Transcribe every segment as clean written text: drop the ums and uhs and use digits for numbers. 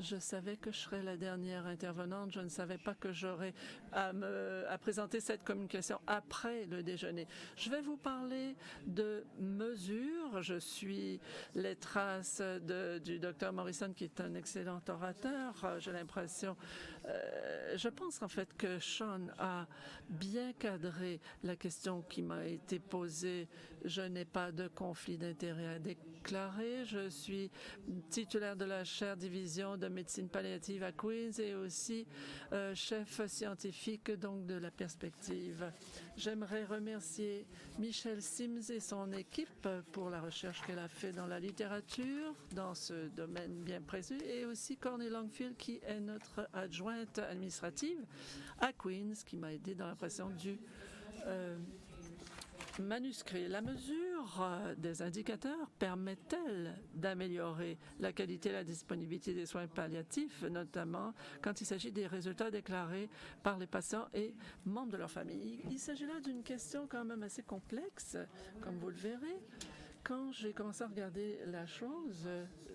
Je savais que je serais la dernière intervenante. Je ne savais pas que j'aurais à présenter cette communication après le déjeuner. Je vais vous parler de mesures. Je suis les traces du Dr Morrison, qui est un excellent orateur. J'ai l'impression, je pense en fait que Sean a bien cadré la question qui m'a été posée. Je n'ai pas de conflit d'intérêt à déclarer. Je suis titulaire de la chaire division de médecine palliative à Queens et aussi chef scientifique donc de la perspective. J'aimerais remercier Michelle Sims et son équipe pour la recherche qu'elle a fait dans la littérature, dans ce domaine bien précis, et aussi Courtney Longfield, qui est notre adjointe administrative à Queens, qui m'a aidé dans la pression du manuscrit. La mesure des indicateurs permet-elle d'améliorer la qualité et la disponibilité des soins palliatifs, notamment quand il s'agit des résultats déclarés par les patients et membres de leur famille? Il s'agit là d'une question quand même assez complexe, comme vous le verrez. Quand j'ai commencé à regarder la chose,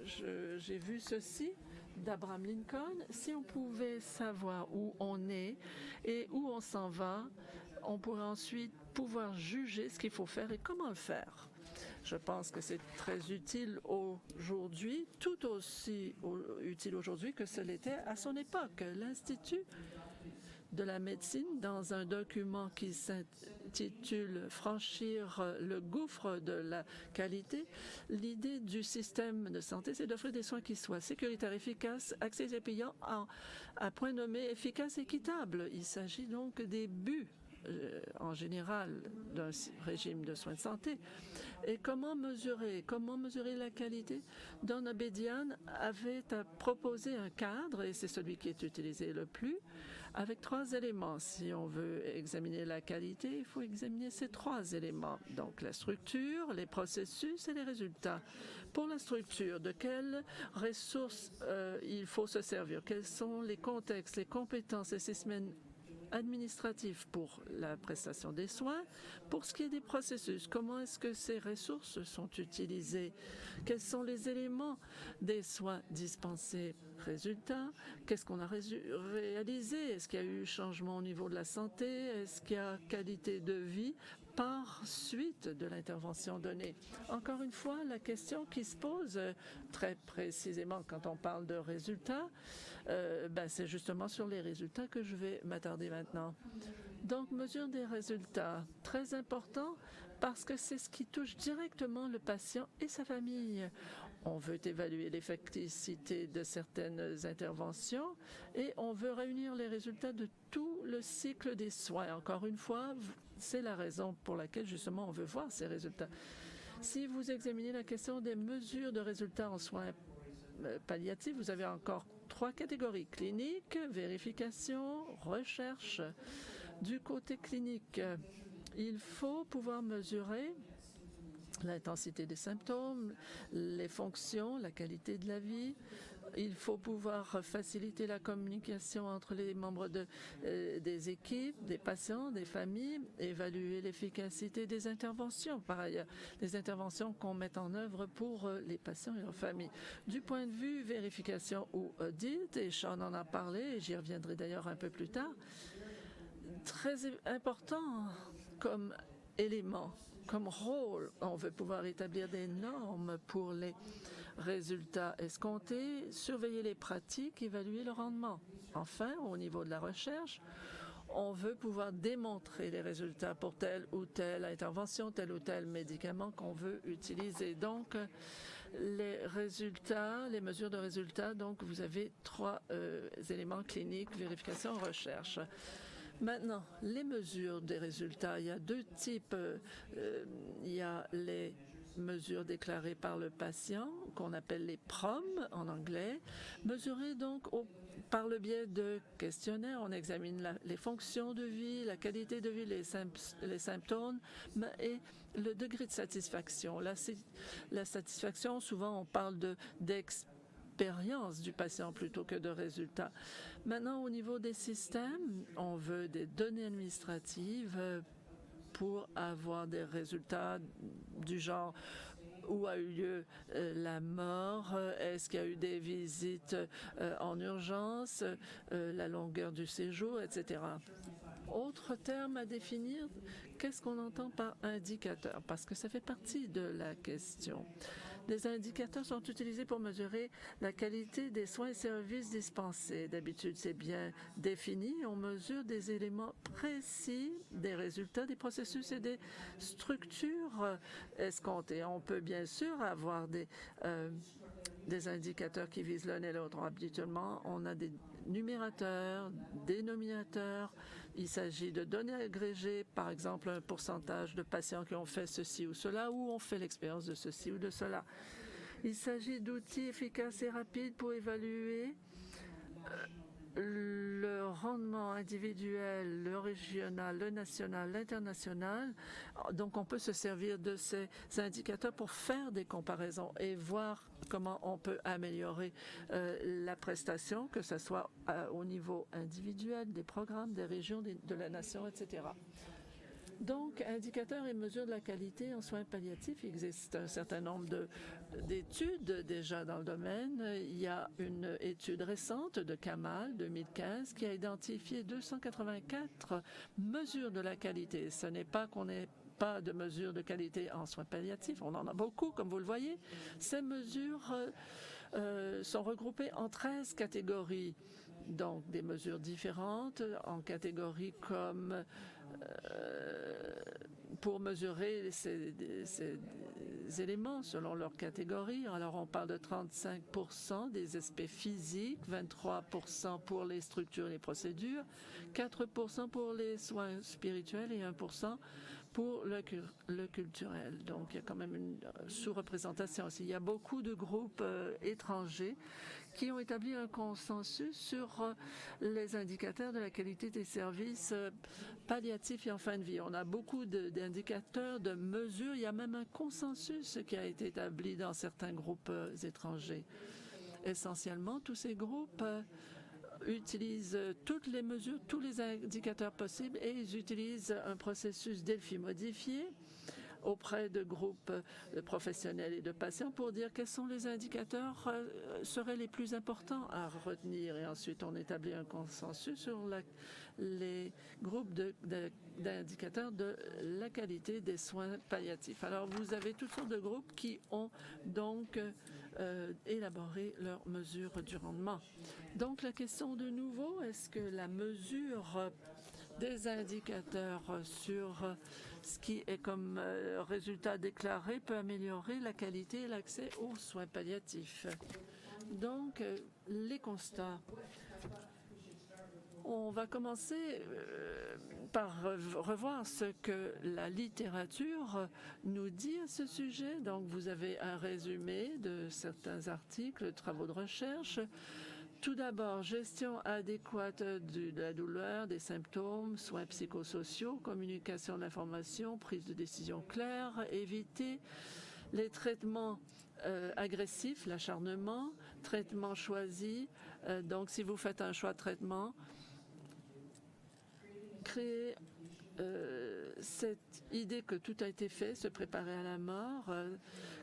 j'ai vu ceci d'Abraham Lincoln. Si on pouvait savoir où on est et où on s'en va, on pourrait ensuite pouvoir juger ce qu'il faut faire et comment le faire. Je pense que c'est très utile aujourd'hui, tout aussi utile aujourd'hui que ce l'était à son époque. L'Institut de la médecine, dans un document qui s'intitule « Franchir le gouffre de la qualité », l'idée du système de santé, c'est d'offrir des soins qui soient sécuritaires, efficaces, accessibles et payants à point nommé, efficaces et équitables. Il s'agit donc des buts en général d'un régime de soins de santé. Et comment mesurer la qualité? Don Abedian avait proposé un cadre, et c'est celui qui est utilisé le plus, avec 3 éléments. Si on veut examiner la qualité, il faut examiner ces 3 éléments. Donc la structure, les processus et les résultats. Pour la structure, de quelles ressources il faut se servir? Quels sont les contextes, les compétences, les systèmes administratif pour la prestation des soins. Pour ce qui est des processus, comment est-ce que ces ressources sont utilisées? Quels sont les éléments des soins dispensés? Résultat, qu'est-ce qu'on a réalisé? Est-ce qu'il y a eu changement au niveau de la santé? Est-ce qu'il y a qualité de vie par suite de l'intervention donnée? Encore une fois, la question qui se pose très précisément quand on parle de résultats, c'est justement sur les résultats que je vais m'attarder maintenant. Donc, mesure des résultats, très important parce que c'est ce qui touche directement le patient et sa famille. On veut évaluer l'efficacité de certaines interventions et on veut réunir les résultats de tout le cycle des soins. Encore une fois, c'est la raison pour laquelle justement on veut voir ces résultats. Si vous examinez la question des mesures de résultats en soins palliatifs, vous avez encore 3 catégories: clinique, vérification, recherche. Du côté clinique, il faut pouvoir mesurer l'intensité des symptômes, les fonctions, la qualité de la vie. Il faut pouvoir faciliter la communication entre les membres des équipes, des patients, des familles, évaluer l'efficacité des interventions, par ailleurs, des interventions qu'on met en œuvre pour les patients et leurs familles. Du point de vue vérification ou audit, et Sean en a parlé, et j'y reviendrai d'ailleurs un peu plus tard, très important comme élément, comme rôle, on veut pouvoir établir des normes pour les résultats escomptés, surveiller les pratiques, évaluer le rendement. Enfin, au niveau de la recherche, on veut pouvoir démontrer les résultats pour telle ou telle intervention, tel ou tel médicament qu'on veut utiliser. Donc, les résultats, les mesures de résultats, donc vous avez 3 éléments cliniques, vérification, recherche. Maintenant, les mesures des résultats, il y a 2 types. Il y a les mesures déclarées par le patient, qu'on appelle les PROM en anglais, mesurées donc par le biais de questionnaires. On examine les fonctions de vie, la qualité de vie, les symptômes et le degré de satisfaction. La satisfaction, souvent on parle d'expérience du patient plutôt que de résultats. Maintenant, au niveau des systèmes, on veut des données administratives pour avoir des résultats du genre où a eu lieu la mort, est-ce qu'il y a eu des visites en urgence, la longueur du séjour, etc. Autre terme à définir, qu'est-ce qu'on entend par indicateur? Parce que ça fait partie de la question. Les indicateurs sont utilisés pour mesurer la qualité des soins et services dispensés. D'habitude, c'est bien défini. On mesure des éléments précis des résultats des processus et des structures escomptées. On peut bien sûr avoir des indicateurs qui visent l'un et l'autre. Habituellement, on a des numérateurs, dénominateurs. Il s'agit de données agrégées, par exemple un pourcentage de patients qui ont fait ceci ou cela, ou ont fait l'expérience de ceci ou de cela. Il s'agit d'outils efficaces et rapides pour évaluer le rendement individuel, le régional, le national, l'international. Donc, on peut se servir de ces indicateurs pour faire des comparaisons et voir comment on peut améliorer la prestation, que ce soit au niveau individuel, des programmes, des régions, de la nation, etc. Donc, indicateurs et mesures de la qualité en soins palliatifs, il existe un certain nombre d'études déjà dans le domaine. Il y a une étude récente de Kamal, 2015, qui a identifié 284 mesures de la qualité. Ce n'est pas qu'on n'ait pas de mesures de qualité en soins palliatifs, on en a beaucoup, comme vous le voyez. Ces mesures sont regroupées en 13 catégories, donc des mesures différentes en catégories comme pour mesurer ces éléments selon leur catégorie. Alors, on parle de 35% des aspects physiques, 23% pour les structures et les procédures, 4% pour les soins spirituels et 1% pour le culturel. Donc, il y a quand même une sous-représentation aussi. Il y a beaucoup de groupes étrangers qui ont établi un consensus sur les indicateurs de la qualité des services palliatifs et en fin de vie. On a beaucoup d'indicateurs, de mesures. Il y a même un consensus qui a été établi dans certains groupes étrangers. Essentiellement, tous ces groupes utilisent toutes les mesures, tous les indicateurs possibles et ils utilisent un processus Delphi modifié auprès de groupes de professionnels et de patients pour dire quels sont les indicateurs seraient les plus importants à retenir. Et ensuite, on établit un consensus sur les groupes d'indicateurs de la qualité des soins palliatifs. Alors, vous avez toutes sortes de groupes qui ont donc élaboré leurs mesures du rendement. Donc, la question de nouveau, est-ce que la mesure des indicateurs sur ce qui est comme résultat déclaré peut améliorer la qualité et l'accès aux soins palliatifs? Donc, les constats. On va commencer par revoir ce que la littérature nous dit à ce sujet. Donc, vous avez un résumé de certains articles, travaux de recherche. Tout d'abord, gestion adéquate de la douleur, des symptômes, soins psychosociaux, communication d'informations, prise de décision claire, éviter les traitements agressifs, l'acharnement, traitement choisi. Donc, si vous faites un choix de traitement, créer cette idée que tout a été fait, se préparer à la mort,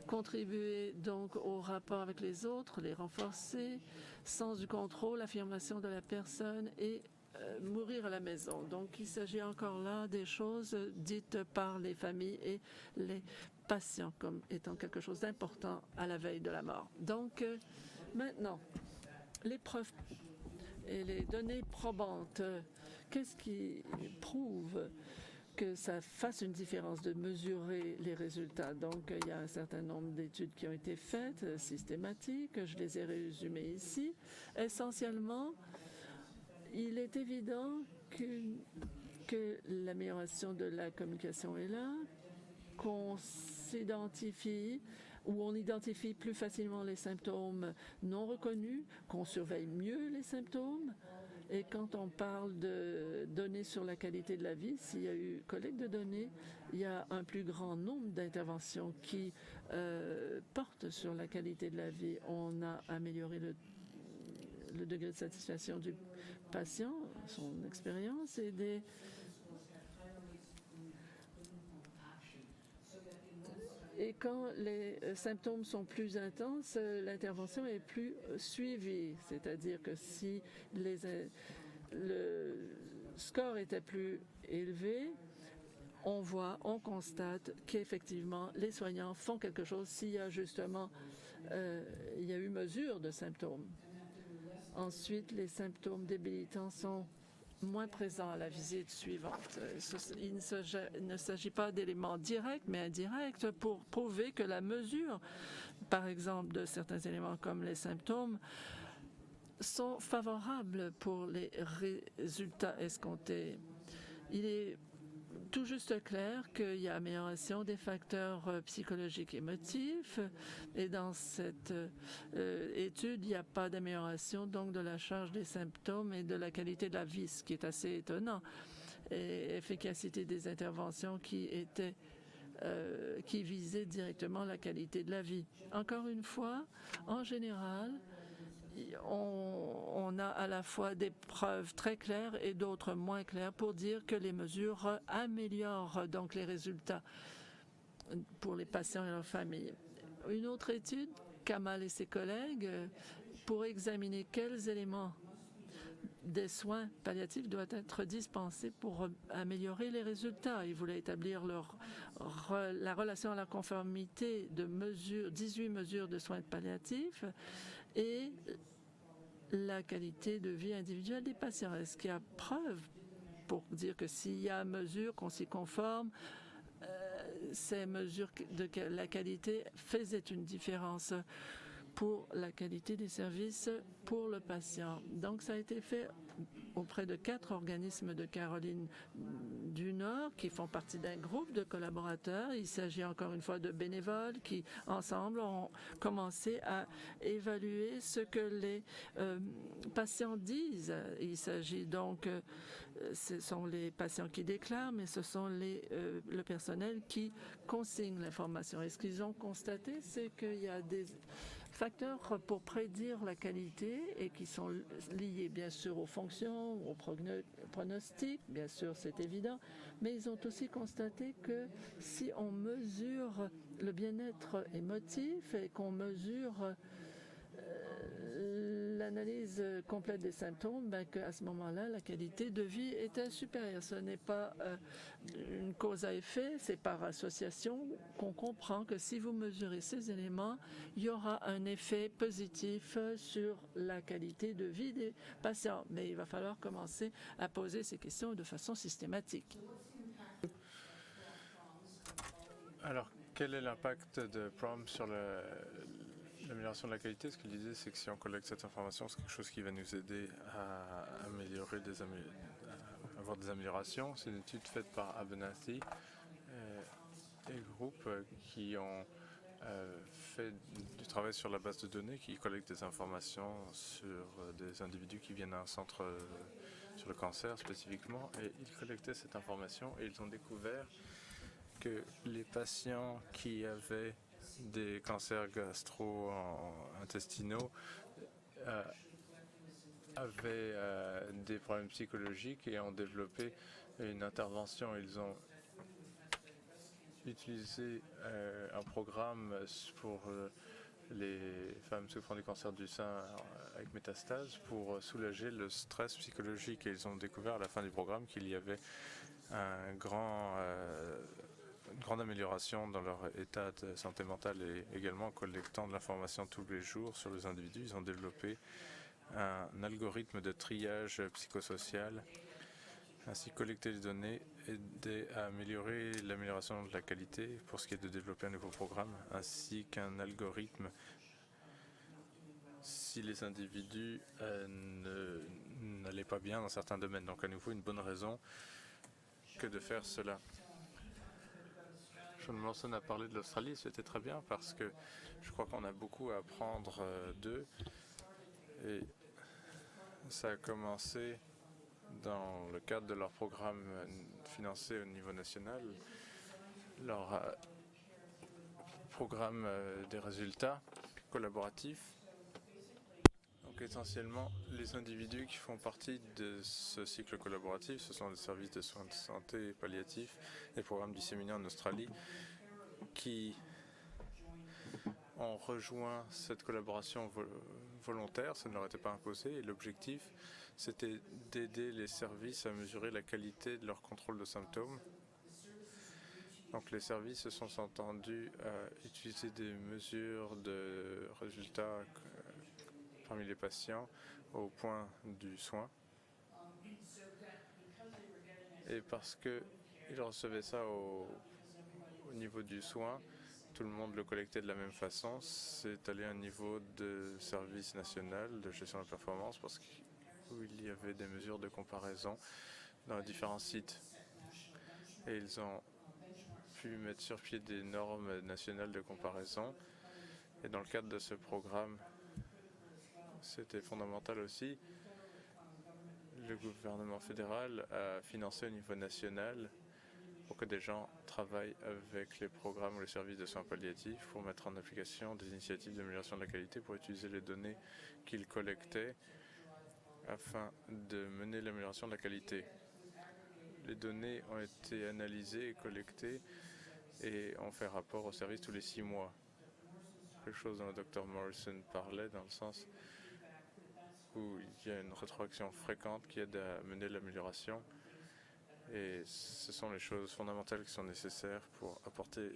contribuer donc au rapport avec les autres, les renforcer, sens du contrôle, affirmation de la personne et mourir à la maison. Donc, il s'agit encore là des choses dites par les familles et les patients comme étant quelque chose d'important à la veille de la mort. Donc, maintenant, les preuves et les données probantes. Qu'est-ce qui prouve que ça fasse une différence de mesurer les résultats? Donc, il y a un certain nombre d'études qui ont été faites, systématiques. Je les ai résumées ici. Essentiellement, il est évident que l'amélioration de la communication est là, qu'on s'identifie où on identifie plus facilement les symptômes non reconnus, qu'on surveille mieux les symptômes. Et quand on parle de données sur la qualité de la vie, s'il y a eu collecte de données, il y a un plus grand nombre d'interventions qui portent sur la qualité de la vie. On a amélioré le degré de satisfaction du patient, son expérience et des Et quand les symptômes sont plus intenses, l'intervention est plus suivie. C'est-à-dire que si le score était plus élevé, on constate qu'effectivement, les soignants font quelque chose s'il y a justement il y a eu mesure de symptômes. Ensuite, les symptômes débilitants sont moins présents à la visite suivante. Il ne s'agit pas d'éléments directs, mais indirects pour prouver que la mesure, par exemple, de certains éléments comme les symptômes, sont favorables pour les résultats escomptés. Il est tout juste clair qu'il y a amélioration des facteurs psychologiques et émotifs, et dans cette étude, il n'y a pas d'amélioration donc de la charge des symptômes et de la qualité de la vie, ce qui est assez étonnant. Et efficacité des interventions qui visaient directement la qualité de la vie. Encore une fois, en général, on a à la fois des preuves très claires et d'autres moins claires pour dire que les mesures améliorent donc les résultats pour les patients et leurs familles. Une autre étude, Kamal et ses collègues, pour examiner quels éléments des soins palliatifs doivent être dispensés pour améliorer les résultats. Ils voulaient établir la relation à la conformité de 18 mesures de soins palliatifs et la qualité de vie individuelle des patients. Est-ce qu'il y a preuve pour dire que s'il y a mesure qu'on s'y conforme, ces mesures de la qualité faisaient une différence pour la qualité des services pour le patient? Donc, ça a été fait auprès de 4 organismes de Caroline du Nord qui font partie d'un groupe de collaborateurs. Il s'agit encore une fois de bénévoles qui, ensemble, ont commencé à évaluer ce que les patients disent. Il s'agit donc, ce sont les patients qui déclarent, mais ce sont le personnel qui consigne l'information. Et ce qu'ils ont constaté, c'est qu'il y a des facteurs pour prédire la qualité et qui sont liés bien sûr aux fonctions, aux pronostics, bien sûr c'est évident, mais ils ont aussi constaté que si on mesure le bien-être émotif et qu'on mesure l'analyse complète des symptômes, qu'à ce moment-là, la qualité de vie était supérieure. Ce n'est pas une cause à effet, c'est par association qu'on comprend que si vous mesurez ces éléments, il y aura un effet positif sur la qualité de vie des patients. Mais il va falloir commencer à poser ces questions de façon systématique. Alors, quel est l'impact de PROM sur l'amélioration de la qualité? Ce qu'il disait, c'est que si on collecte cette information, c'est quelque chose qui va nous aider à améliorer à avoir des améliorations. C'est une étude faite par Abernathy et groupe qui ont fait du travail sur la base de données, qui collectent des informations sur des individus qui viennent à un centre sur le cancer spécifiquement, et ils collectaient cette information et ils ont découvert que les patients qui avaient des cancers gastro-intestinaux avaient des problèmes psychologiques et ont développé une intervention. Ils ont utilisé un programme pour les femmes souffrant du cancer du sein avec métastase pour soulager le stress psychologique. Et ils ont découvert à la fin du programme qu'il y avait une grande amélioration dans leur état de santé mentale, et également en collectant de l'information tous les jours sur les individus. Ils ont développé un algorithme de triage psychosocial, ainsi collecter les données, aider à améliorer l'amélioration de la qualité pour ce qui est de développer un nouveau programme, ainsi qu'un algorithme si les individus n'allaient pas bien dans certains domaines. Donc à nouveau une bonne raison que de faire cela. Sean Morrison a parlé de l'Australie, c'était très bien parce que je crois qu'on a beaucoup à apprendre d'eux. Et ça a commencé dans le cadre de leur programme financé au niveau national, leur programme des résultats collaboratifs. Donc essentiellement, les individus qui font partie de ce cycle collaboratif, ce sont les services de soins de santé palliatifs et le programme disséminé en Australie qui ont rejoint cette collaboration volontaire, ça ne leur était pas imposé, et l'objectif, c'était d'aider les services à mesurer la qualité de leur contrôle de symptômes. Donc les services se sont entendus à utiliser des mesures de résultats parmi les patients au point du soin. Et parce qu'ils recevaient ça au niveau du soin, tout le monde le collectait de la même façon. C'est allé à un niveau de service national de gestion de la performance parce qu'il y avait des mesures de comparaison dans différents sites. Et ils ont pu mettre sur pied des normes nationales de comparaison. Et dans le cadre de ce programme, c'était fondamental aussi. Le gouvernement fédéral a financé au niveau national pour que des gens travaillent avec les programmes ou les services de soins palliatifs pour mettre en application des initiatives d'amélioration de la qualité pour utiliser les données qu'ils collectaient afin de mener l'amélioration de la qualité. Les données ont été analysées et collectées et on fait rapport au service tous les 6 mois. Quelque chose dont le Dr Morrison parlait dans le sens où il y a une rétroaction fréquente qui aide à mener l'amélioration. Et ce sont les choses fondamentales qui sont nécessaires pour apporter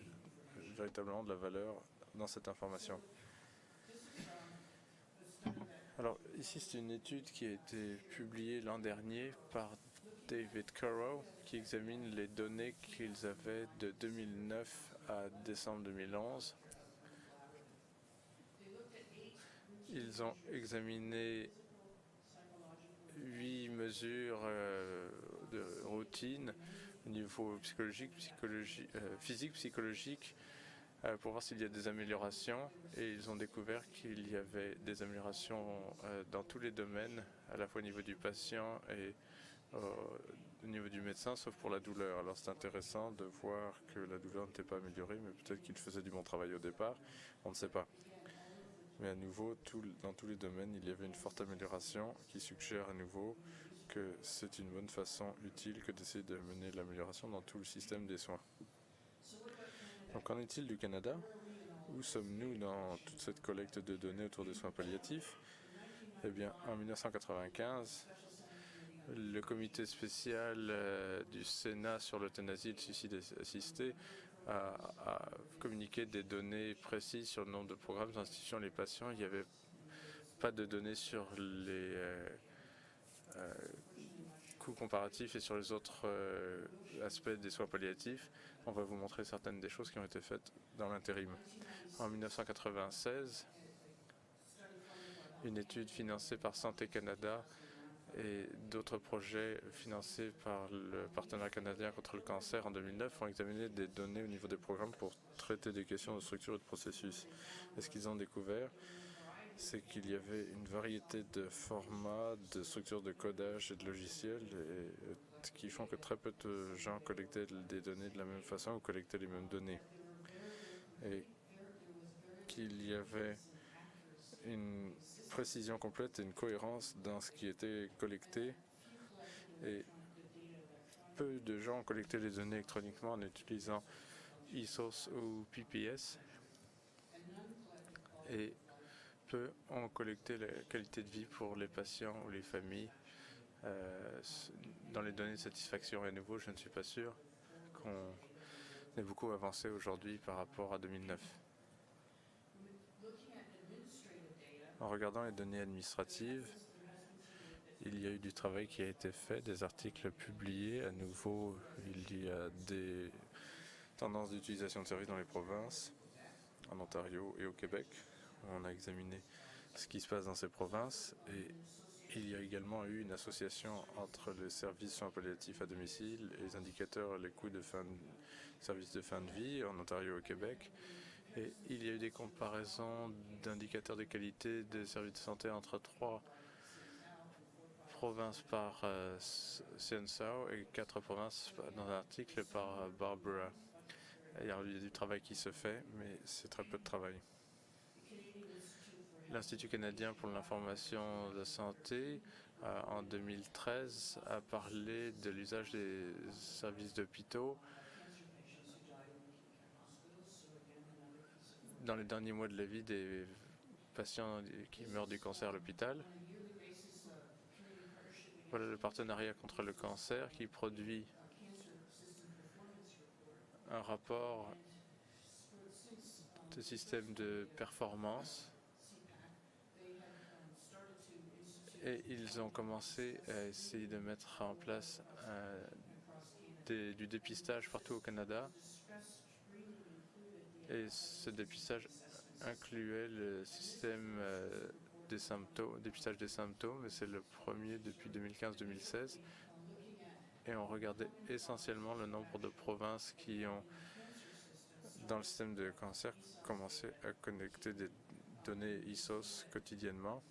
véritablement de la valeur dans cette information. Alors ici, c'est une étude qui a été publiée l'an dernier par David Currow qui examine les données qu'ils avaient de 2009 à décembre 2011. Ils ont examiné 8 mesures de routine au niveau psychologique, physique, psychologique, pour voir s'il y a des améliorations. Et ils ont découvert qu'il y avait des améliorations dans tous les domaines, à la fois au niveau du patient et au niveau du médecin, sauf pour la douleur. Alors c'est intéressant de voir que la douleur n'était pas améliorée, mais peut-être qu'il faisait du bon travail au départ, on ne sait pas. Mais à nouveau, dans tous les domaines, il y avait une forte amélioration qui suggère à nouveau que c'est une bonne façon utile que d'essayer de mener l'amélioration dans tout le système des soins. Donc qu'en est-il du Canada? Où sommes-nous dans toute cette collecte de données autour des soins palliatifs? Eh bien, en 1995, le comité spécial du Sénat sur l'euthanasie et le suicide assisté a communiqué des données précises sur le nombre de programmes d'institutions les patients. Il n'y avait pas de données sur les coûts comparatifs et sur les autres aspects des soins palliatifs. On va vous montrer certaines des choses qui ont été faites dans l'intérim. En 1996, une étude financée par Santé Canada et d'autres projets financés par le partenaire canadien contre le cancer en 2009 ont examiné des données au niveau des programmes pour traiter des questions de structure et de processus. Et ce qu'ils ont découvert, c'est qu'il y avait une variété de formats, de structures de codage et de logiciels qui font que très peu de gens collectaient des données de la même façon ou collectaient les mêmes données. Et qu'il y avait une précision complète et une cohérence dans ce qui était collecté. Et peu de gens ont collecté les données électroniquement en utilisant eSource ou PPS. Et peu ont collecté la qualité de vie pour les patients ou les familles dans les données de satisfaction. Et à nouveau, je ne suis pas sûr qu'on ait beaucoup avancé aujourd'hui par rapport à 2009. En regardant les données administratives, il y a eu du travail qui a été fait, des articles publiés. À nouveau, il y a des tendances d'utilisation de services dans les provinces, en Ontario et au Québec. On a examiné ce qui se passe dans ces provinces et il y a également eu une association entre les services soins palliatifs à domicile et les indicateurs, les coûts de services de fin de vie en Ontario et au Québec. Et il y a eu des comparaisons d'indicateurs de qualité des services de santé entre 3 provinces par CNSAO et 4 provinces dans un article par Barbara. Il y a du travail qui se fait, mais c'est très peu de travail. L'Institut canadien pour l'information de santé, en 2013, a parlé de l'usage des services d'hôpitaux dans les derniers mois de la vie des patients qui meurent du cancer à l'hôpital. Voilà le partenariat contre le cancer qui produit un rapport de système de performance et ils ont commencé à essayer de mettre en place du dépistage partout au Canada. Et ce dépistage incluait le système dépistage des symptômes, et c'est le premier depuis 2015-2016. Et on regardait essentiellement le nombre de provinces qui ont, dans le système de cancer, commencé à connecter des données ISOS quotidiennement.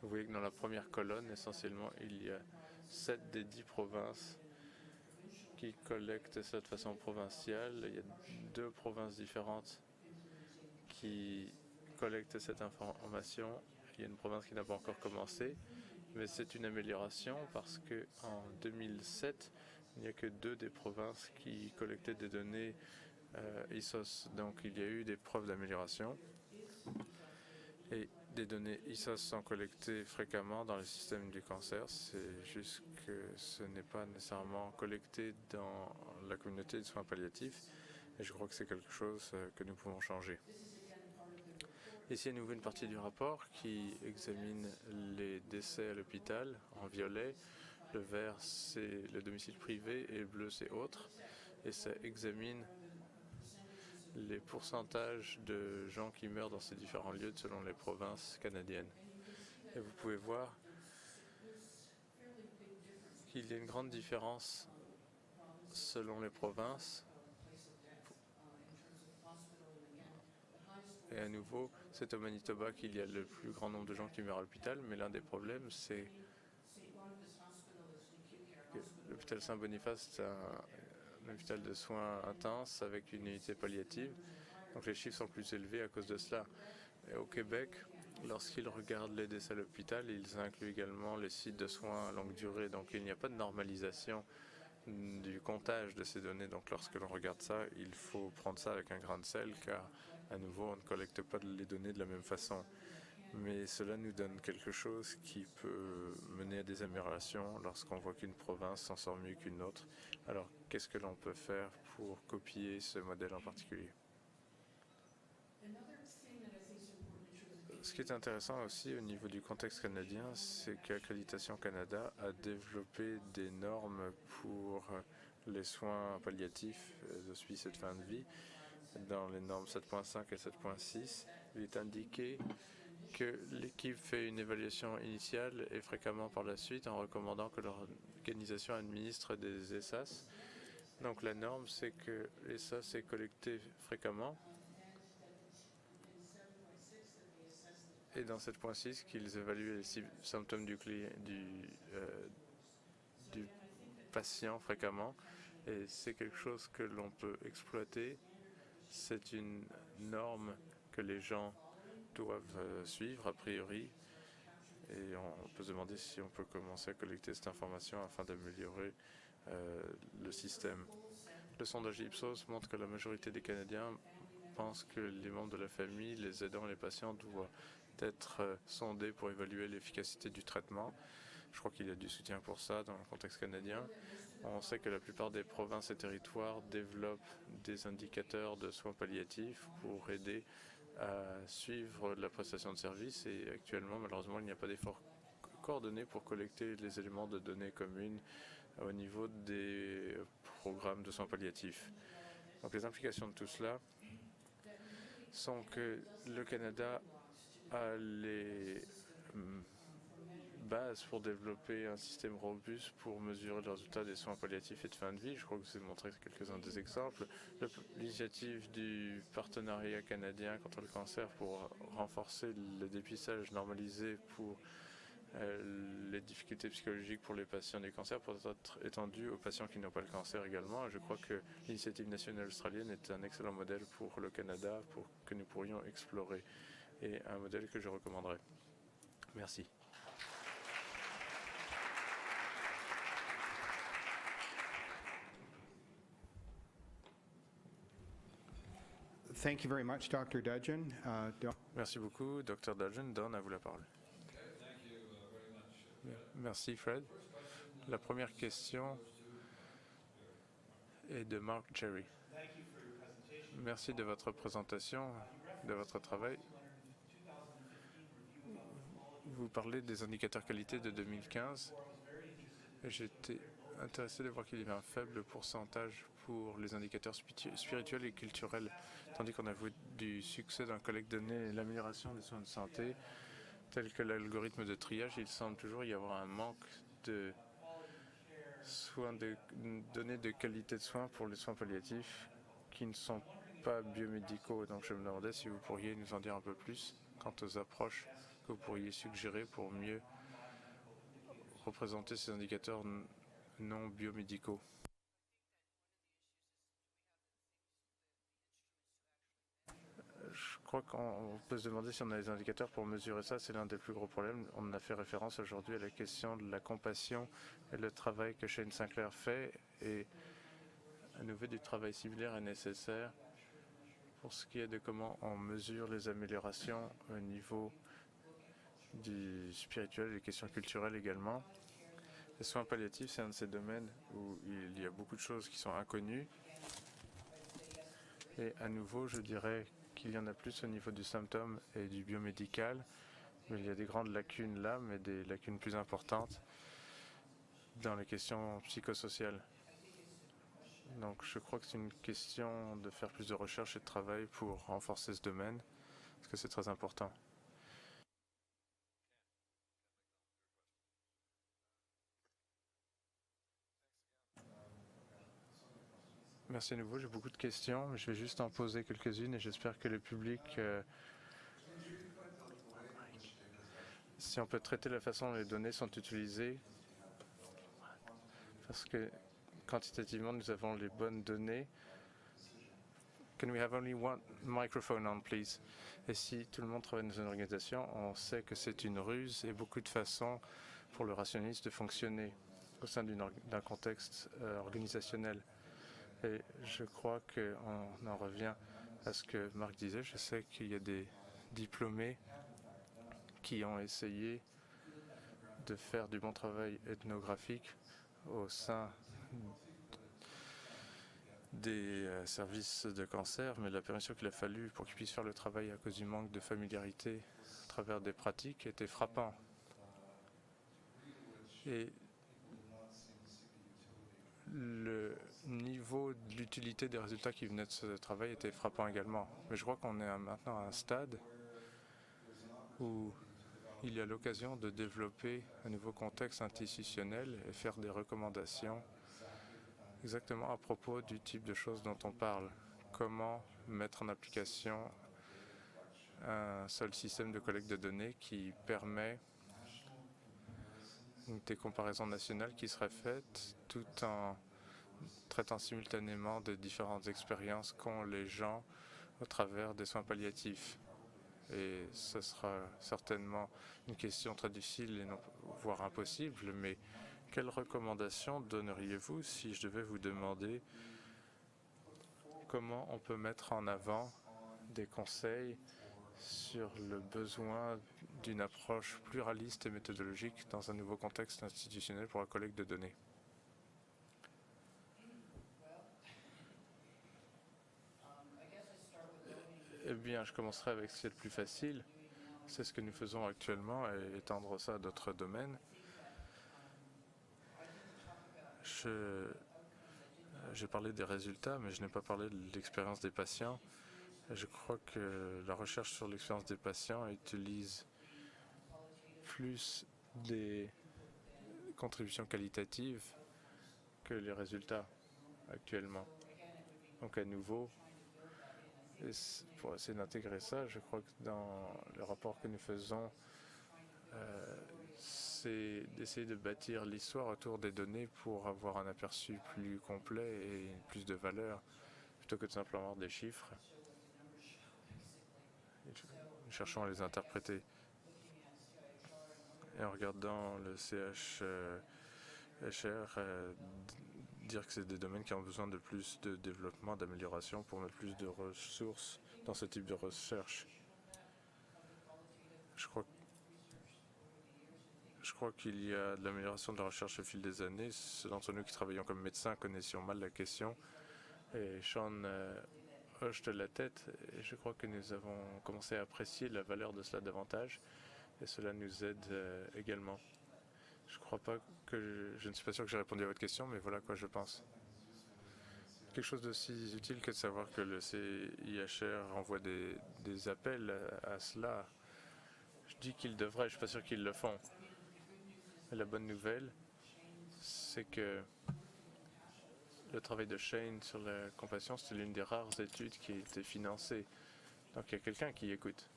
Vous voyez que dans la première colonne, essentiellement, il y a 7 des 10 provinces qui collectent ça de façon provinciale. Il y a 2 provinces différentes qui collectent cette information. Il y a une province qui n'a pas encore commencé, mais c'est une amélioration parce qu'en 2007, il n'y a que 2 des provinces qui collectaient des données ISOS. Donc il y a eu des preuves d'amélioration. Et des données ISOS sont collectées fréquemment dans le système du cancer. C'est juste que ce n'est pas nécessairement collecté dans la communauté de soins palliatifs. Et je crois que c'est quelque chose que nous pouvons changer. Ici, à nouveau, une partie du rapport qui examine les décès à l'hôpital en violet. Le vert, c'est le domicile privé et le bleu, c'est autre. Et ça examine les pourcentages de gens qui meurent dans ces différents lieux selon les provinces canadiennes. Et vous pouvez voir qu'il y a une grande différence selon les provinces. Et à nouveau, c'est au Manitoba qu'il y a le plus grand nombre de gens qui meurent à l'hôpital, mais l'un des problèmes, c'est que l'hôpital Saint-Boniface est un hôpital de soins intenses avec une unité palliative. Donc les chiffres sont plus élevés à cause de cela. Et au Québec, lorsqu'ils regardent les décès à l'hôpital, ils incluent également les sites de soins à longue durée. Donc il n'y a pas de normalisation du comptage de ces données. Donc lorsque l'on regarde ça, il faut prendre ça avec un grain de sel, car à nouveau, on ne collecte pas les données de la même façon. Mais cela nous donne quelque chose qui peut mener à des améliorations lorsqu'on voit qu'une province s'en sort mieux qu'une autre. Alors, qu'est-ce que l'on peut faire pour copier ce modèle en particulier? Ce qui est intéressant aussi au niveau du contexte canadien, c'est qu'Accréditation Canada a développé des normes pour les soins palliatifs, d'hospice et de fin de vie. Dans les normes 7.5 et 7.6, il est indiqué que l'équipe fait une évaluation initiale et fréquemment par la suite en recommandant que l'organisation administre des ESAS. Donc la norme, c'est que l'ESAS est collecté fréquemment. Et dans 7.6, qu'ils évaluent les symptômes du patient fréquemment. Et c'est quelque chose que l'on peut exploiter. C'est une norme que les gens doivent suivre a priori. Et on peut se demander si on peut commencer à collecter cette information afin d'améliorer le système. Le sondage Ipsos montre que la majorité des Canadiens pensent que les membres de la famille, les aidants et les patients doivent être sondés pour évaluer l'efficacité du traitement. Je crois qu'il y a du soutien pour ça dans le contexte canadien. On sait que la plupart des provinces et territoires développent des indicateurs de soins palliatifs pour aider à suivre la prestation de services et actuellement, malheureusement, il n'y a pas d'efforts coordonnés pour collecter les éléments de données communes au niveau des programmes de soins palliatifs. Donc les implications de tout cela sont que le Canada a les bases pour développer un système robuste pour mesurer les résultats des soins palliatifs et de fin de vie. Je crois que vous avez montré quelques-uns des exemples. L'initiative du partenariat canadien contre le cancer pour renforcer le dépistage normalisé pour les difficultés psychologiques pour les patients du cancer pour être étendue aux patients qui n'ont pas le cancer également. Je crois que l'initiative nationale australienne est un excellent modèle pour le Canada, pour que nous pourrions explorer, et un modèle que je recommanderais. Merci. Thank you very much, Dr. Dudgeon. Merci beaucoup, Dr. Dudgeon. Don, à vous la parole. Merci, Fred. La première question est de Mark Jerry. Merci de votre présentation, de votre travail. Vous parlez des indicateurs qualité de 2015. J'étais intéressé de voir qu'il y avait un faible pourcentage pour les indicateurs spirituels et culturels, tandis qu'on a vu du succès dans la collecte de données et l'amélioration des soins de santé, tels que l'algorithme de triage. Il semble toujours y avoir un manque de données de qualité de soins pour les soins palliatifs qui ne sont pas biomédicaux. Donc je me demandais si vous pourriez nous en dire un peu plus quant aux approches que vous pourriez suggérer pour mieux représenter ces indicateurs non biomédicaux. Je crois qu'on peut se demander si on a des indicateurs pour mesurer ça. C'est l'un des plus gros problèmes. On a fait référence aujourd'hui à la question de la compassion et le travail que Shane Sinclair fait. Et à nouveau, du travail similaire est nécessaire pour ce qui est de comment on mesure les améliorations au niveau du spirituel et des questions culturelles également. Les soins palliatifs, c'est un de ces domaines où il y a beaucoup de choses qui sont inconnues. Et à nouveau, je dirais qu'il y en a plus au niveau du symptôme et du biomédical. Mais il y a des grandes lacunes là, mais des lacunes plus importantes dans les questions psychosociales. Donc je crois que c'est une question de faire plus de recherche et de travail pour renforcer ce domaine, parce que c'est très important. Merci à nouveau, j'ai beaucoup de questions, mais je vais juste en poser quelques-unes et j'espère que le public, si on peut traiter la façon dont les données sont utilisées, parce que quantitativement nous avons les bonnes données. Can we have only one microphone on, please? Et si tout le monde travaille dans une organisation, on sait que c'est une ruse et beaucoup de façons pour le rationniste de fonctionner au sein d'un contexte organisationnel. Et je crois qu'on en revient à ce que Marc disait. Je sais qu'il y a des diplômés qui ont essayé de faire du bon travail ethnographique au sein des services de cancer, mais la permission qu'il a fallu pour qu'ils puissent faire le travail à cause du manque de familiarité à travers des pratiques était frappant. Et le niveau de l'utilité des résultats qui venaient de ce travail était frappant également. Mais je crois qu'on est maintenant à un stade où il y a l'occasion de développer un nouveau contexte institutionnel et faire des recommandations exactement à propos du type de choses dont on parle. Comment mettre en application un seul système de collecte de données qui permet des comparaisons nationales qui seraient faites tout en traitant simultanément de différentes expériences qu'ont les gens au travers des soins palliatifs. Et ce sera certainement une question très difficile et non, voire impossible, mais quelles recommandations donneriez-vous si je devais vous demander comment on peut mettre en avant des conseils sur le besoin d'une approche pluraliste et méthodologique dans un nouveau contexte institutionnel pour la collecte de données? Eh bien, je commencerai avec ce qui est le plus facile. C'est ce que nous faisons actuellement et étendre ça à d'autres domaines. J'ai parlé des résultats, mais je n'ai pas parlé de l'expérience des patients. Et je crois que la recherche sur l'expérience des patients utilise plus des contributions qualitatives que les résultats actuellement. Donc à nouveau, pour essayer d'intégrer ça, je crois que dans le rapport que nous faisons, c'est d'essayer de bâtir l'histoire autour des données pour avoir un aperçu plus complet et plus de valeur, plutôt que de simplement avoir des chiffres. Nous cherchons à les interpréter. Et en regardant le CHR, dire que c'est des domaines qui ont besoin de plus de développement, d'amélioration pour mettre plus de ressources dans ce type de recherche. Je crois qu'il y a de l'amélioration de la recherche au fil des années. Ceux d'entre nous qui travaillons comme médecins connaissions mal la question. Et Sean hoche de la tête. Et je crois que nous avons commencé à apprécier la valeur de cela davantage. Et cela nous aide également. Je crois pas que je ne suis pas sûr que j'ai répondu à votre question, mais voilà quoi je pense. Quelque chose d'aussi utile que de savoir que le CIHR envoie des appels à cela. Je dis qu'ils devraient, je ne suis pas sûr qu'ils le font. Mais la bonne nouvelle, c'est que le travail de Shane sur la compassion, c'est l'une des rares études qui a été financée. Donc il y a quelqu'un qui écoute.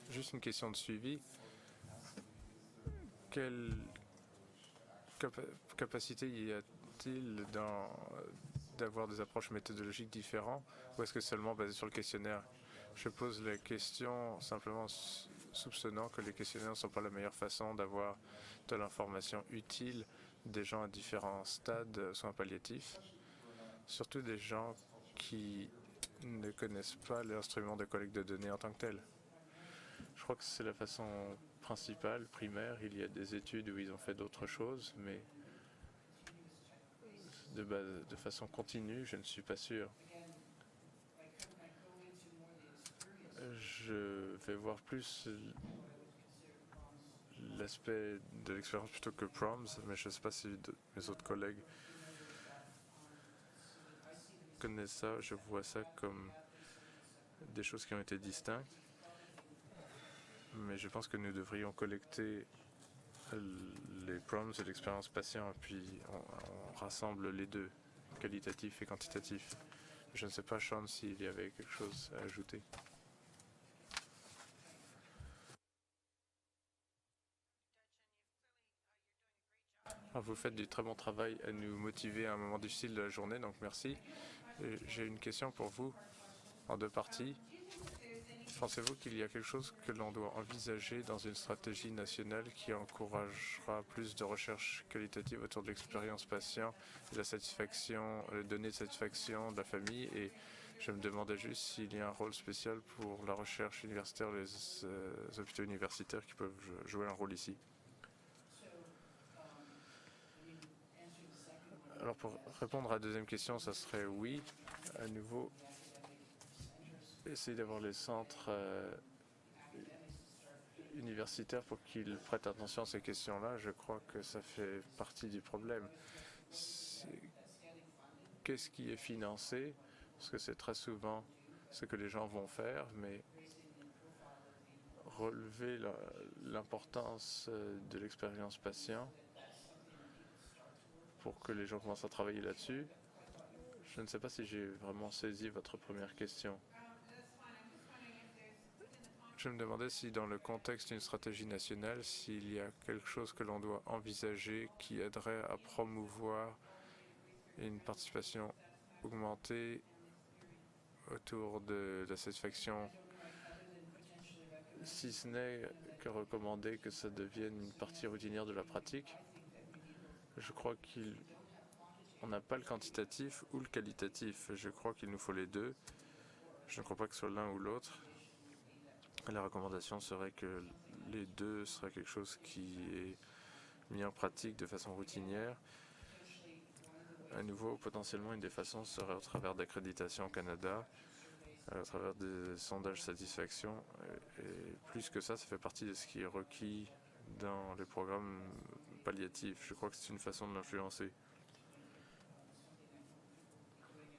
Juste une question de suivi. Quelle capacité y a-t-il d'avoir des approches méthodologiques différentes ou est-ce que seulement basé sur le questionnaire? Je pose la question simplement soupçonnant que les questionnaires ne sont pas la meilleure façon d'avoir de l'information utile des gens à différents stades de soins palliatifs, surtout des gens qui ne connaissent pas l'instrument de collecte de données en tant que tel. Je crois que c'est la façon principale, primaire. Il y a des études où ils ont fait d'autres choses, mais de façon continue, je ne suis pas sûr. Je vais voir plus l'aspect de l'expérience plutôt que PROMS, mais je ne sais pas si mes autres collègues connaissent ça. Je vois ça comme des choses qui ont été distinctes, mais je pense que nous devrions collecter les PROMS et l'expérience patient, et puis on rassemble les deux, qualitatif et quantitatif. Je ne sais pas, Sean, s'il y avait quelque chose à ajouter. Alors, vous faites du très bon travail à nous motiver à un moment difficile de la journée, donc merci. J'ai une question pour vous en deux parties. Pensez-vous qu'il y a quelque chose que l'on doit envisager dans une stratégie nationale qui encouragera plus de recherche qualitative autour de l'expérience patient et de la satisfaction, les données de satisfaction de la famille? Et je me demandais juste s'il y a un rôle spécial pour la recherche universitaire, les hôpitaux universitaires qui peuvent jouer un rôle ici. Alors pour répondre à la deuxième question, ça serait oui. À nouveau, essayer d'avoir les centres universitaires pour qu'ils prêtent attention à ces questions-là. Je crois que ça fait partie du problème. Qu'est-ce qui est financé? Parce que c'est très souvent ce que les gens vont faire, mais relever l'importance de l'expérience patient pour que les gens commencent à travailler là-dessus. Je ne sais pas si j'ai vraiment saisi votre première question. Je me demandais si dans le contexte d'une stratégie nationale, s'il y a quelque chose que l'on doit envisager qui aiderait à promouvoir une participation augmentée autour de la satisfaction, si ce n'est que recommander que ça devienne une partie routinière de la pratique. Je crois qu'on n'a pas le quantitatif ou le qualitatif. Je crois qu'il nous faut les deux. Je ne crois pas que ce soit l'un ou l'autre. La recommandation serait que les deux seraient quelque chose qui est mis en pratique de façon routinière. À nouveau, potentiellement, une des façons serait au travers d'accréditation au Canada, à travers des sondages satisfaction. Et plus que ça fait partie de ce qui est requis dans les programmes palliatifs. Je crois que c'est une façon de l'influencer.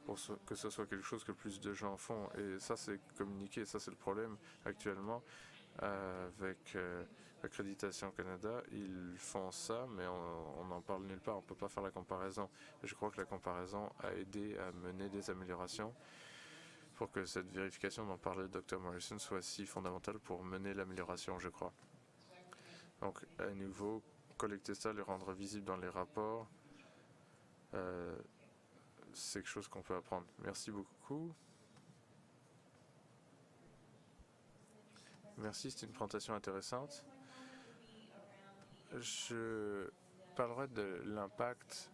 Pour que ce soit quelque chose que plus de gens font. Et ça, c'est communiqué. Ça, c'est le problème actuellement avec Accréditation Canada. Ils font ça, mais on n'en parle nulle part. On ne peut pas faire la comparaison. Et je crois que la comparaison a aidé à mener des améliorations pour que cette vérification dont parlait le Dr Morrison soit si fondamentale pour mener l'amélioration, je crois. Donc, à nouveau, collecter ça, le rendre visible dans les rapports, c'est quelque chose qu'on peut apprendre. Merci beaucoup. Merci, c'était une présentation intéressante. Je parlerai de l'impact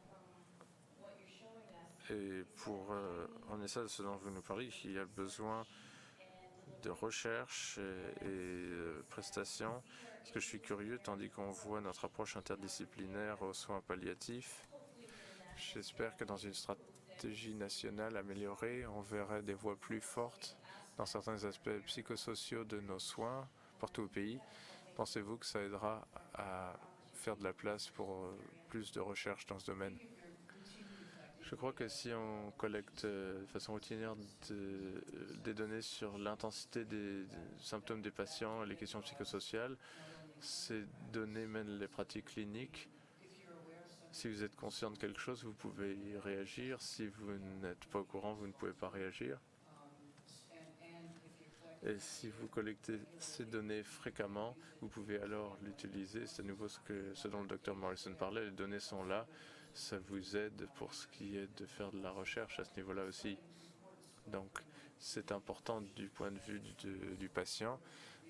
Et pour en ça, ce dont vous nous parlez, il y a besoin de recherche et prestations. Parce que je suis curieux, tandis qu'on voit notre approche interdisciplinaire aux soins palliatifs, j'espère que dans une stratégie nationale améliorée, on verrait des voies plus fortes dans certains aspects psychosociaux de nos soins partout au pays. Pensez-vous que ça aidera à faire de la place pour plus de recherche dans ce domaine? Je crois que si on collecte de façon routinière des données sur l'intensité des symptômes des patients et les questions psychosociales, ces données mènent les pratiques cliniques. Si vous êtes conscient de quelque chose, vous pouvez y réagir. Si vous n'êtes pas au courant, vous ne pouvez pas réagir. Et si vous collectez ces données fréquemment, vous pouvez alors l'utiliser. C'est à nouveau ce dont le docteur Morrison parlait. Les données sont là. Ça vous aide pour ce qui est de faire de la recherche à ce niveau-là aussi. Donc, c'est important du point de vue du patient,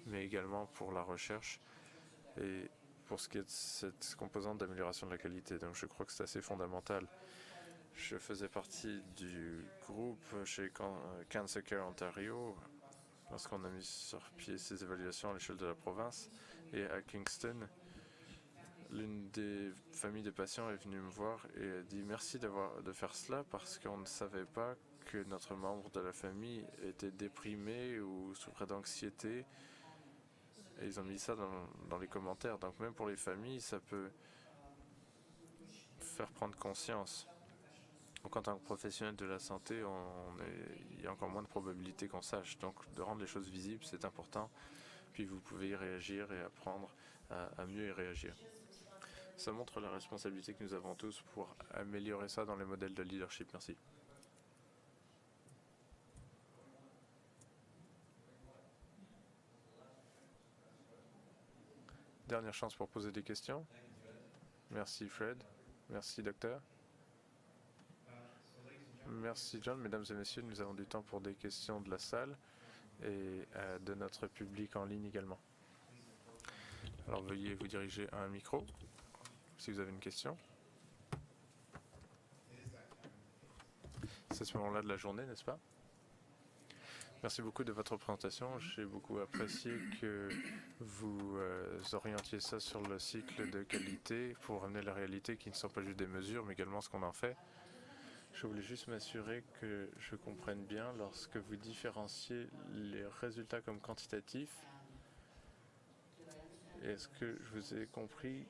mais également pour la recherche et pour ce qui est de cette composante d'amélioration de la qualité. Donc, je crois que c'est assez fondamental. Je faisais partie du groupe chez Cancer Care Ontario lorsqu'on a mis sur pied ces évaluations à l'échelle de la province. Et à Kingston, l'une des familles de patients est venue me voir et a dit merci de faire cela parce qu'on ne savait pas que notre membre de la famille était déprimé ou souffrait d'anxiété. Et ils ont mis ça dans les commentaires. Donc même pour les familles, ça peut faire prendre conscience. Donc en tant que professionnel de la santé, il y a encore moins de probabilité qu'on sache. Donc de rendre les choses visibles, c'est important. Puis vous pouvez y réagir et apprendre à mieux y réagir. Ça montre la responsabilité que nous avons tous pour améliorer ça dans les modèles de leadership. Merci. Dernière chance pour poser des questions. Merci Fred. Merci docteur. Merci John. Mesdames et messieurs, nous avons du temps pour des questions de la salle et de notre public en ligne également. Alors veuillez vous diriger à un micro si vous avez une question. C'est ce moment-là de la journée, n'est-ce pas? Merci beaucoup de votre présentation. J'ai beaucoup apprécié que vous orientiez ça sur le cycle de qualité pour ramener la réalité qui ne sont pas juste des mesures, mais également ce qu'on en fait. Je voulais juste m'assurer que je comprenne bien lorsque vous différenciez les résultats comme quantitatifs. Est-ce que je vous ai compris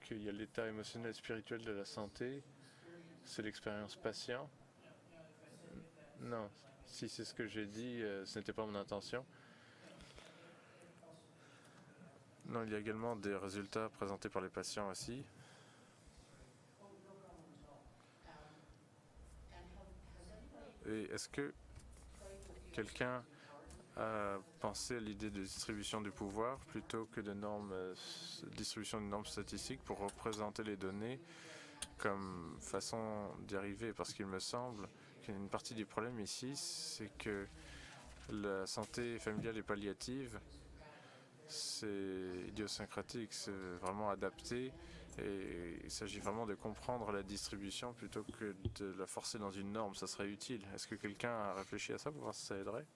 qu'il y a l'état émotionnel et spirituel de la santé, c'est l'expérience patient? Non, si c'est ce que j'ai dit, ce n'était pas mon intention. Non, il y a également des résultats présentés par les patients aussi. Et est-ce que quelqu'un a pensé à l'idée de distribution du pouvoir plutôt que de distribution de normes statistiques pour représenter les données comme façon d'y arriver? Parce qu'il me semble qu'une partie du problème ici, c'est que la santé familiale et palliative, c'est idiosyncratique, c'est vraiment adapté. Et il s'agit vraiment de comprendre la distribution plutôt que de la forcer dans une norme. Ça serait utile. Est-ce que quelqu'un a réfléchi à ça pour voir si ça aiderait?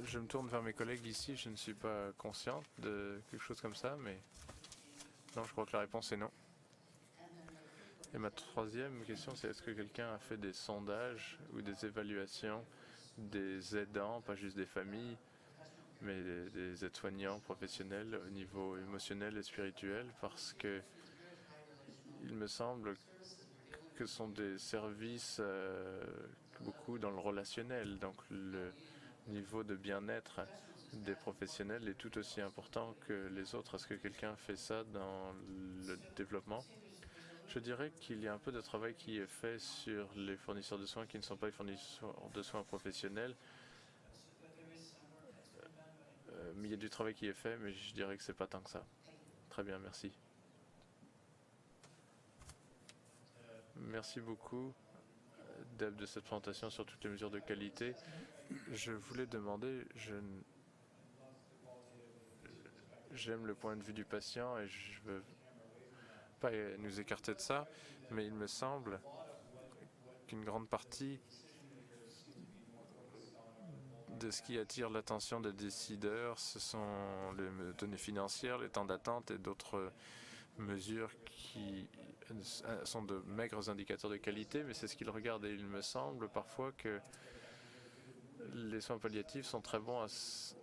Je me tourne vers mes collègues ici. Je ne suis pas consciente de quelque chose comme ça, mais non, je crois que la réponse est non. Et ma troisième question, c'est est-ce que quelqu'un a fait des sondages ou des évaluations des aidants, pas juste des familles, mais des aides-soignants professionnels au niveau émotionnel et spirituel, parce que il me semble que ce sont des services beaucoup dans le relationnel, donc le niveau de bien-être des professionnels est tout aussi important que les autres. Est-ce que quelqu'un fait ça dans le développement? Je dirais qu'il y a un peu de travail qui est fait sur les fournisseurs de soins qui ne sont pas les fournisseurs de soins professionnels. Mais il y a du travail qui est fait, mais je dirais que c'est pas tant que ça. Très bien, merci. Merci beaucoup, Deb, de cette présentation sur toutes les mesures de qualité. Je voulais demander, j'aime le point de vue du patient et je veux pas nous écarter de ça, mais il me semble qu'une grande partie de ce qui attire l'attention des décideurs, ce sont les données financières, les temps d'attente et d'autres mesures qui sont de maigres indicateurs de qualité, mais c'est ce qu'ils regardent. Et il me semble parfois que les soins palliatifs sont très bons à se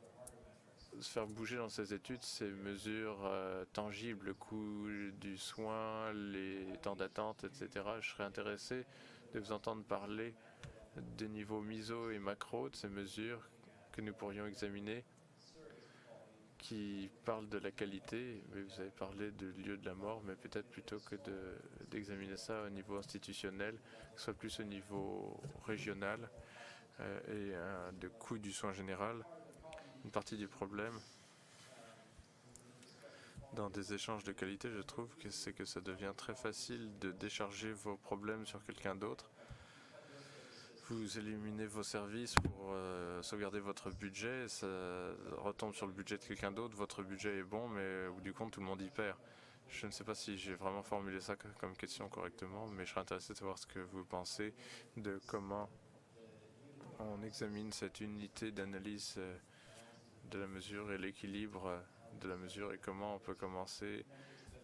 faire bouger dans ces études, ces mesures tangibles, le coût du soin, les temps d'attente, etc. Je serais intéressé de vous entendre parler des niveaux miso et macro de ces mesures que nous pourrions examiner qui parlent de la qualité. Mais vous avez parlé du lieu de la mort, mais peut-être plutôt que d'examiner ça au niveau institutionnel, que ce soit plus au niveau régional et de coût du soin général. Une partie du problème dans des échanges de qualité, je trouve que c'est que ça devient très facile de décharger vos problèmes sur quelqu'un d'autre. Vous éliminez vos services pour sauvegarder votre budget, ça retombe sur le budget de quelqu'un d'autre, votre budget est bon, mais au bout du compte, tout le monde y perd. Je ne sais pas si j'ai vraiment formulé ça comme question correctement, mais je serais intéressé de savoir ce que vous pensez de comment on examine cette unité d'analyse de la mesure et l'équilibre de la mesure et comment on peut commencer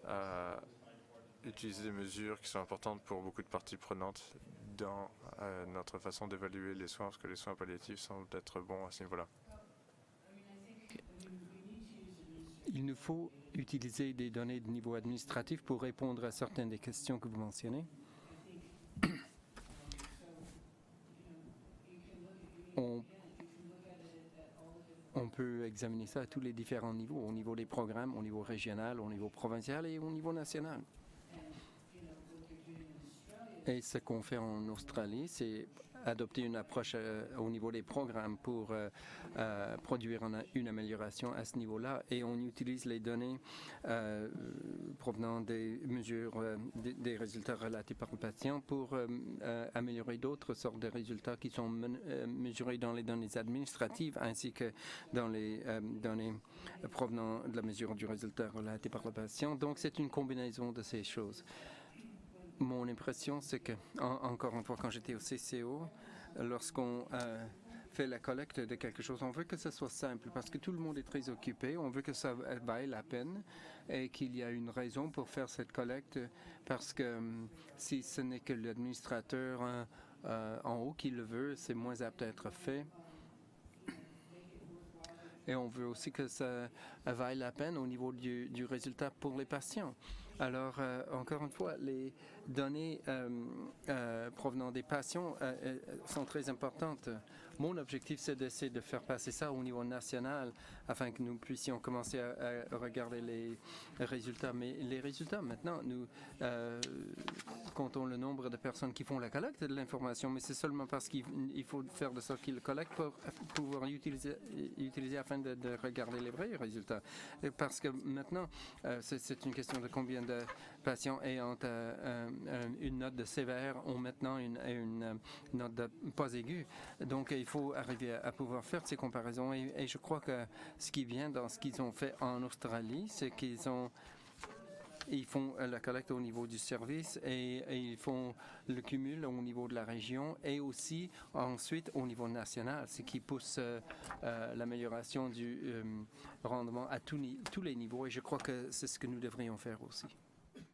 à utiliser des mesures qui sont importantes pour beaucoup de parties prenantes dans notre façon d'évaluer les soins, parce que les soins palliatifs semblent être bons à ce niveau-là. Il nous faut utiliser des données de niveau administratif pour répondre à certaines des questions que vous mentionnez. On peut examiner ça à tous les différents niveaux, au niveau des programmes, au niveau régional, au niveau provincial et au niveau national. Et ce qu'on fait en Australie, c'est adopter une approche au niveau des programmes pour produire une amélioration à ce niveau-là. Et on utilise les données provenant des mesures, des résultats relatés par le patient pour améliorer d'autres sortes de résultats qui sont mesurés dans les données administratives ainsi que dans les données provenant de la mesure du résultat relaté par le patient. Donc, c'est une combinaison de ces choses. Mon impression, c'est que, encore une fois, quand j'étais au CCO, lorsqu'on fait la collecte de quelque chose, on veut que ce soit simple parce que tout le monde est très occupé. On veut que ça vaille la peine et qu'il y a une raison pour faire cette collecte parce que si ce n'est que l'administrateur en haut qui le veut, c'est moins apte à être fait. Et on veut aussi que ça vaille la peine au niveau du résultat pour les patients. Alors, encore une fois, les données provenant des patients sont très importantes. Mon objectif, c'est d'essayer de faire passer ça au niveau national afin que nous puissions commencer à regarder les résultats. Mais les résultats, maintenant, nous comptons le nombre de personnes qui font la collecte de l'information, mais c'est seulement parce qu'il faut faire de sorte qu'ils le collectent pour pouvoir utiliser afin de regarder les vrais résultats. Et parce que maintenant, c'est une question de combien de patients ayant une note de sévère ont maintenant une note de pas aiguë. Donc, il faut arriver à pouvoir faire ces comparaisons. Et je crois que ce qui vient dans ce qu'ils ont fait en Australie, c'est qu'ils font la collecte au niveau du service et ils font le cumul au niveau de la région et aussi ensuite au niveau national, ce qui pousse l'amélioration du rendement à tous les niveaux. Et je crois que c'est ce que nous devrions faire aussi.